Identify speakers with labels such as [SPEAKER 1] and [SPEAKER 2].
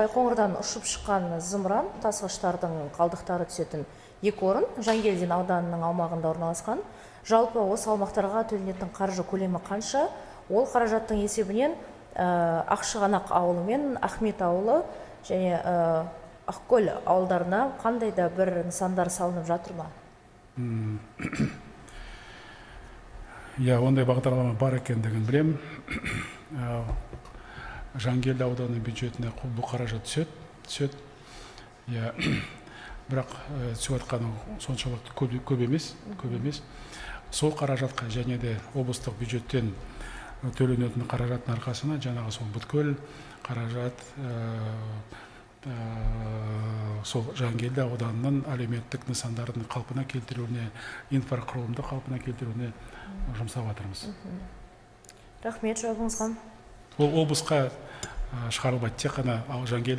[SPEAKER 1] Байқоңырдан ұшып шыққан зымыран тасығыштардың қалдықтары түсетін екі орын Жангелдин ауданының аумағында орналасқан. Жалпы осы аумақтарға төленетін қаржы көлемі қанша? Ол қаражаттың есебінен Ақшығанақ ауылы мен Ахмет ауылы және Ақкөл ауылдарына қандай да бір нысандар салынып жатыр ма?
[SPEAKER 2] Ондай бағдарлама бар екендігін білем. Жангелді ауданының бюджетіне бұл қаражат түсет. Бірақ түсіп жатқаны соншалықты көп емес. Сол қаражатқа және де облыстық бюджеттен төленетін қаражаттың арқасына жаңағы сол бүткіл қаражат сол Жангелді ауданының әлеуметтік нысандардың қалпына келтіруіне, инфрақұрылымды қалпына келтіруіне жұмсап жатырмыз.
[SPEAKER 1] Рахмет жауабыңызға.
[SPEAKER 2] Ол облысқа шығарылмайды, тек қана Жангелді